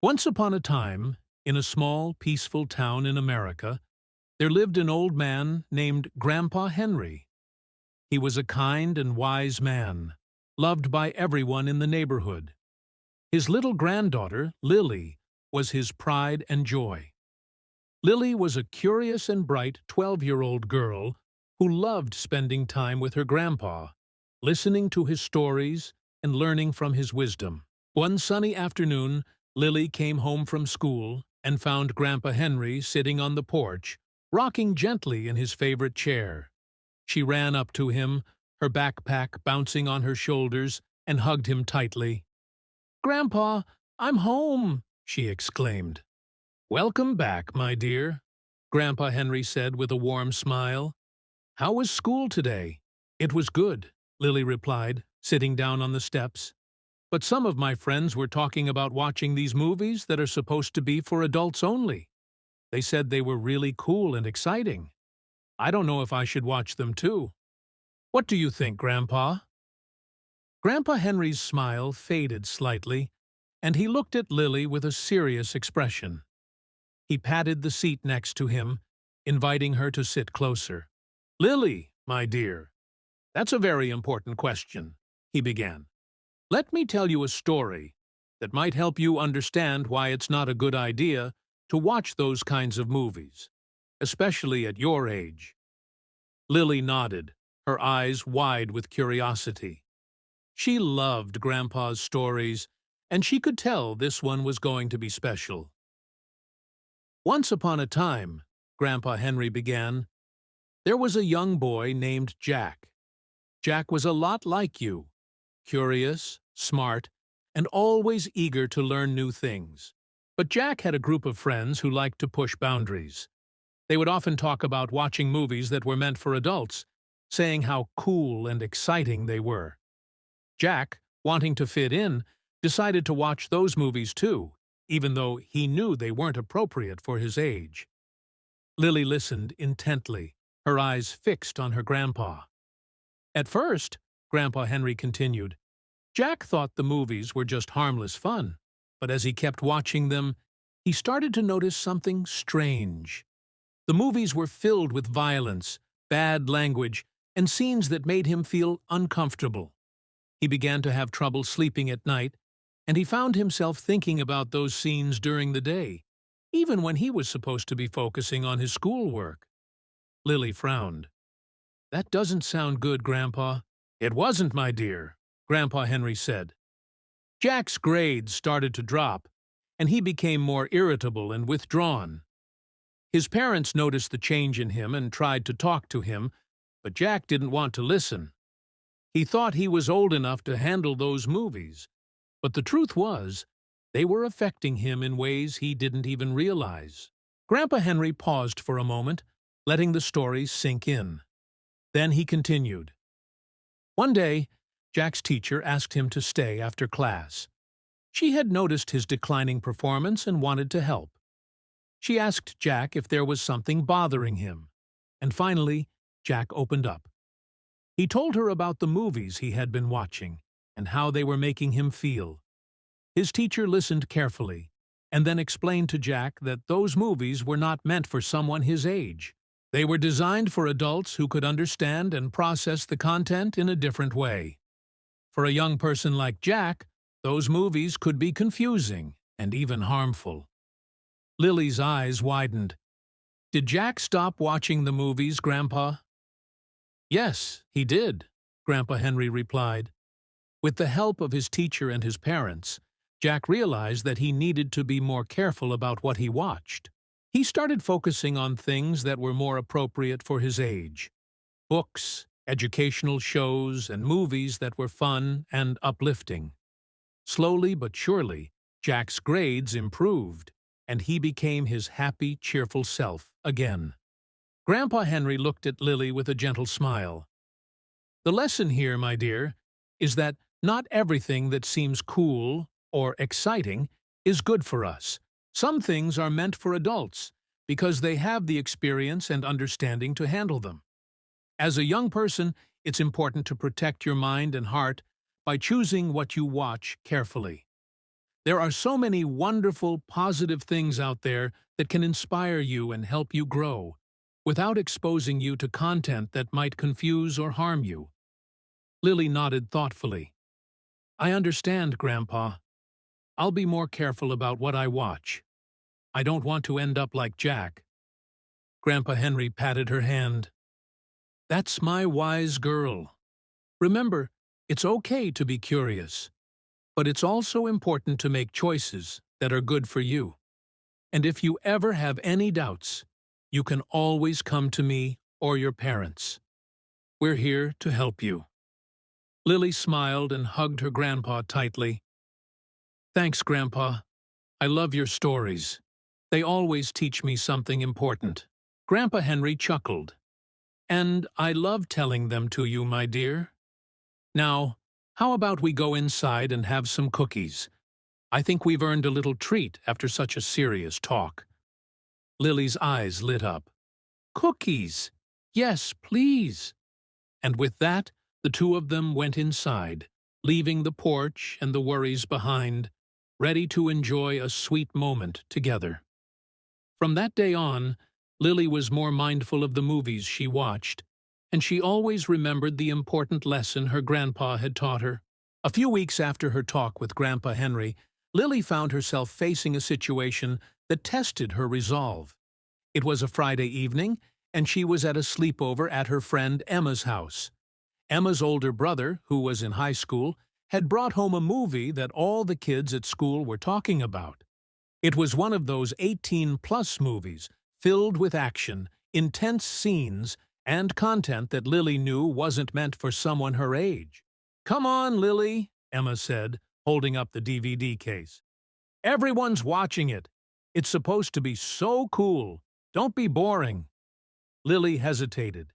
Once upon a time, in a small, peaceful town in America, there lived an old man named Grandpa Henry. He was a kind and wise man, loved by everyone in the neighborhood. His little granddaughter, Lily, was his pride and joy. Lily was a curious and bright 12-year-old girl who loved spending time with her grandpa, listening to his stories and learning from his wisdom. One sunny afternoon, Lily came home from school and found Grandpa Henry sitting on the porch, rocking gently in his favorite chair. She ran up to him, her backpack bouncing on her shoulders, and hugged him tightly. "Grandpa, I'm home!" she exclaimed. "Welcome back, my dear," Grandpa Henry said with a warm smile. "How was school today?" "It was good," Lily replied, sitting down on the steps. "But some of my friends were talking about watching these movies that are supposed to be for adults only. They said they were really cool and exciting. I don't know if I should watch them too. What do you think, Grandpa?" Grandpa Henry's smile faded slightly, and he looked at Lily with a serious expression. He patted the seat next to him, inviting her to sit closer. "Lily, my dear, that's a very important question," he began. "Let me tell you a story that might help you understand why it's not a good idea to watch those kinds of movies, especially at your age." Lily nodded, her eyes wide with curiosity. She loved Grandpa's stories, and she could tell this one was going to be special. "Once upon a time," Grandpa Henry began, "there was a young boy named Jack. Jack was a lot like you, curious, smart, and always eager to learn new things. But Jack had a group of friends who liked to push boundaries. They would often talk about watching movies that were meant for adults, saying how cool and exciting they were. Jack, wanting to fit in, decided to watch those movies too, even though he knew they weren't appropriate for his age. Lily listened intently, her eyes fixed on her grandpa. "At first," Grandpa Henry continued, "Jack thought the movies were just harmless fun, but as he kept watching them, he started to notice something strange. The movies were filled with violence, bad language, and scenes that made him feel uncomfortable. He began to have trouble sleeping at night, and he found himself thinking about those scenes during the day, even when he was supposed to be focusing on his schoolwork." Lily frowned. "That doesn't sound good, Grandpa." "It wasn't, my dear," Grandpa Henry said. "Jack's grades started to drop, and he became more irritable and withdrawn. His parents noticed the change in him and tried to talk to him, but Jack didn't want to listen. He thought he was old enough to handle those movies, but the truth was, they were affecting him in ways he didn't even realize." Grandpa Henry paused for a moment, letting the story sink in. Then he continued. "One day, Jack's teacher asked him to stay after class. She had noticed his declining performance and wanted to help. She asked Jack if there was something bothering him, and finally, Jack opened up. He told her about the movies he had been watching and how they were making him feel. His teacher listened carefully and then explained to Jack that those movies were not meant for someone his age. They were designed for adults who could understand and process the content in a different way. For a young person like Jack, those movies could be confusing and even harmful." Lily's eyes widened. "Did Jack stop watching the movies, Grandpa?" "Yes, he did," Grandpa Henry replied. With the help of his teacher and his parents, Jack realized that he needed to be more careful about what he watched. He started focusing on things that were more appropriate for his age: books, educational shows, and movies that were fun and uplifting. Slowly but surely, Jack's grades improved, and he became his happy, cheerful self again. Grandpa Henry looked at Lily with a gentle smile. "The lesson here, my dear, is that not everything that seems cool or exciting is good for us. Some things are meant for adults because they have the experience and understanding to handle them. As a young person, it's important to protect your mind and heart by choosing what you watch carefully. There are so many wonderful, positive things out there that can inspire you and help you grow, without exposing you to content that might confuse or harm you. Lily nodded thoughtfully. I understand, Grandpa. I'll be more careful about what I watch. I don't want to end up like Jack. Grandpa Henry patted her hand. That's my wise girl. Remember, it's okay to be curious, but it's also important to make choices that are good for you. And if you ever have any doubts, you can always come to me or your parents. We're here to help you. Lily smiled and hugged her grandpa tightly. Thanks, Grandpa. I love your stories. They always teach me something important. Grandpa Henry chuckled. And I love telling them to you, my dear. Now, how about we go inside and have some cookies? I think we've earned a little treat after such a serious talk. Lily's eyes lit up. Cookies! Yes, please! And with that, the two of them went inside, leaving the porch and the worries behind, ready to enjoy a sweet moment together. From that day on, Lily was more mindful of the movies she watched, and she always remembered the important lesson her grandpa had taught her. A few weeks after her talk with Grandpa Henry, Lily found herself facing a situation that tested her resolve. It was a Friday evening, and she was at a sleepover at her friend Emma's house. Emma's older brother, who was in high school, had brought home a movie that all the kids at school were talking about. It was one of those 18-plus movies, filled with action, intense scenes, and content that Lily knew wasn't meant for someone her age. Come on, Lily, Emma said, holding up the DVD case. Everyone's watching it. It's supposed to be so cool. Don't be boring. Lily hesitated.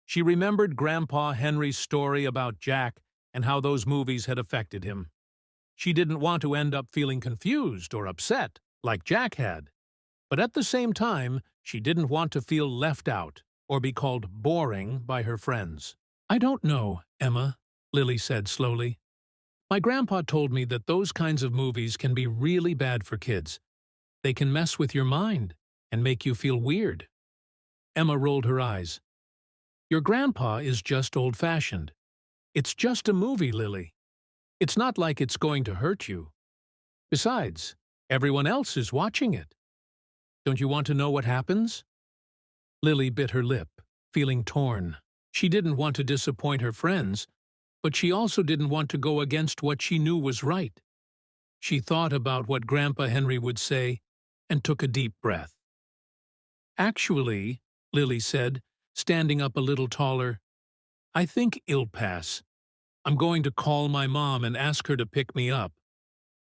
She remembered Grandpa Henry's story about Jack and how those movies had affected him. She didn't want to end up feeling confused or upset, like Jack had. But at the same time, she didn't want to feel left out or be called boring by her friends. I don't know, Emma, Lily said slowly. My grandpa told me that those kinds of movies can be really bad for kids. They can mess with your mind and make you feel weird. Emma rolled her eyes. Your grandpa is just old-fashioned. It's just a movie, Lily. It's not like it's going to hurt you. Besides, everyone else is watching it. Don't you want to know what happens? Lily bit her lip, feeling torn. She didn't want to disappoint her friends, but she also didn't want to go against what she knew was right. She thought about what Grandpa Henry would say and took a deep breath. Actually, Lily said, standing up a little taller, I think it'll pass. I'm going to call my mom and ask her to pick me up.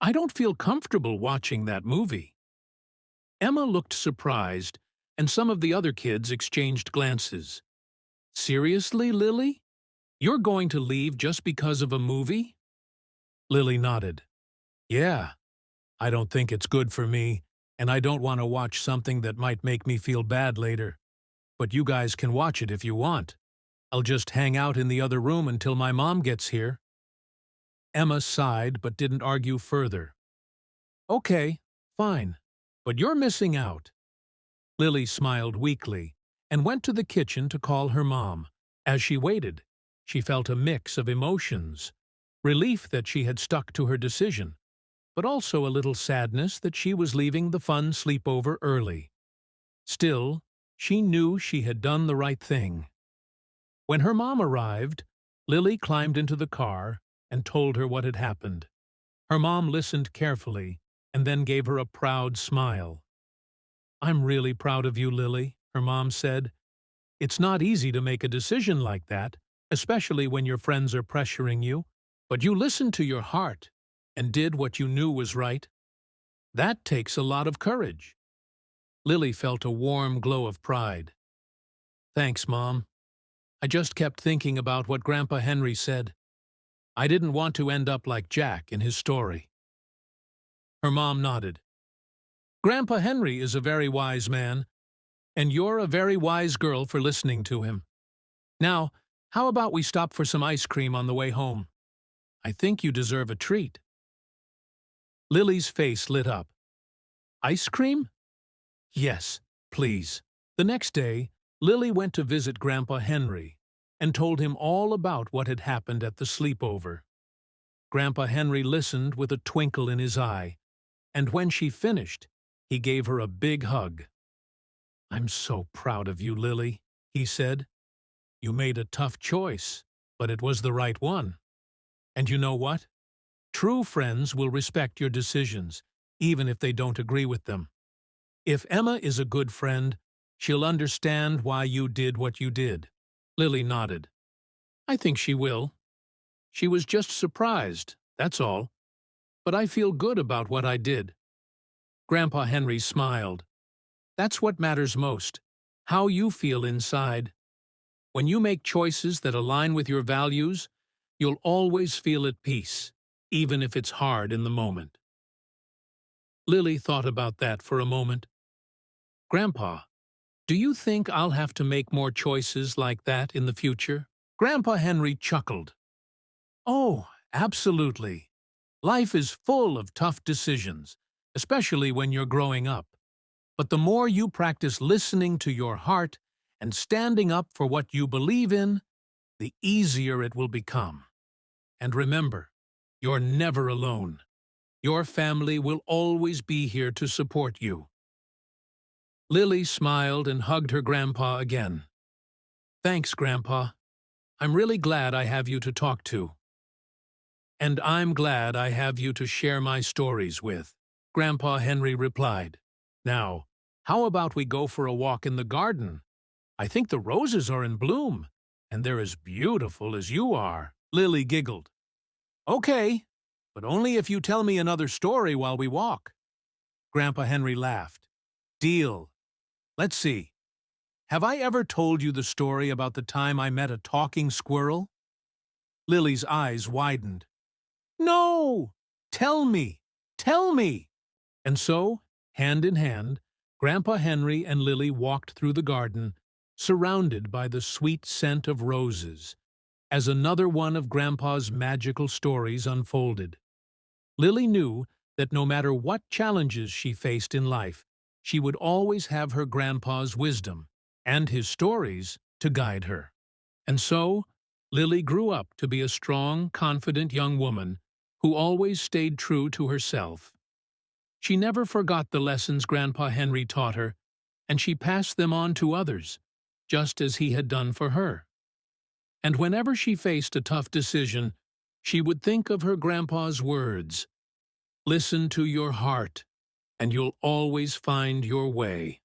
I don't feel comfortable watching that movie. Emma looked surprised, and some of the other kids exchanged glances. Seriously, Lily? You're going to leave just because of a movie? Lily nodded. Yeah, I don't think it's good for me, and I don't want to watch something that might make me feel bad later. But you guys can watch it if you want. I'll just hang out in the other room until my mom gets here. Emma sighed but didn't argue further. Okay, fine, but you're missing out. Lily smiled weakly and went to the kitchen to call her mom. As she waited, she felt a mix of emotions, relief that she had stuck to her decision, but also a little sadness that she was leaving the fun sleepover early. Still, she knew she had done the right thing. When her mom arrived, Lily climbed into the car and told her what had happened. Her mom listened carefully and then gave her a proud smile. I'm really proud of you, Lily, her mom said. It's not easy to make a decision like that, especially when your friends are pressuring you, but you listened to your heart and did what you knew was right. That takes a lot of courage. Lily felt a warm glow of pride. Thanks, Mom. I just kept thinking about what Grandpa Henry said. I didn't want to end up like Jack in his story. Her mom nodded. Grandpa Henry is a very wise man, and you're a very wise girl for listening to him. Now, how about we stop for some ice cream on the way home? I think you deserve a treat. Lily's face lit up. Ice cream? Yes, please. The next day, Lily went to visit Grandpa Henry and told him all about what had happened at the sleepover. Grandpa Henry listened with a twinkle in his eye, and when she finished, he gave her a big hug. "I'm so proud of you, Lily," he said. "You made a tough choice, but it was the right one. And you know what? True friends will respect your decisions, even if they don't agree with them. If Emma is a good friend, she'll understand why you did what you did." Lily nodded. "I think she will. She was just surprised, that's all. But I feel good about what I did." Grandpa Henry smiled. "That's what matters most, how you feel inside. When you make choices that align with your values, you'll always feel at peace, even if it's hard in the moment." Lily thought about that for a moment. "Grandpa, do you think I'll have to make more choices like that in the future?" Grandpa Henry chuckled. "Oh, absolutely. Life is full of tough decisions, especially when you're growing up. But the more you practice listening to your heart and standing up for what you believe in, the easier it will become. And remember, you're never alone. Your family will always be here to support you." Lily smiled and hugged her grandpa again. "Thanks, Grandpa. I'm really glad I have you to talk to." "And I'm glad I have you to share my stories with," Grandpa Henry replied. "Now, how about we go for a walk in the garden? I think the roses are in bloom, and they're as beautiful as you are." Lily giggled. "Okay, but only if you tell me another story while we walk." Grandpa Henry laughed. "Deal. Let's see. Have I ever told you the story about the time I met a talking squirrel?" Lily's eyes widened. "No! Tell me! Tell me!" And so, hand in hand, Grandpa Henry and Lily walked through the garden, surrounded by the sweet scent of roses, as another one of Grandpa's magical stories unfolded. Lily knew that no matter what challenges she faced in life, she would always have her grandpa's wisdom and his stories to guide her. And so, Lily grew up to be a strong, confident young woman who always stayed true to herself. She never forgot the lessons Grandpa Henry taught her, and she passed them on to others, just as he had done for her. And whenever she faced a tough decision, she would think of her grandpa's words, "Listen to your heart, and you'll always find your way."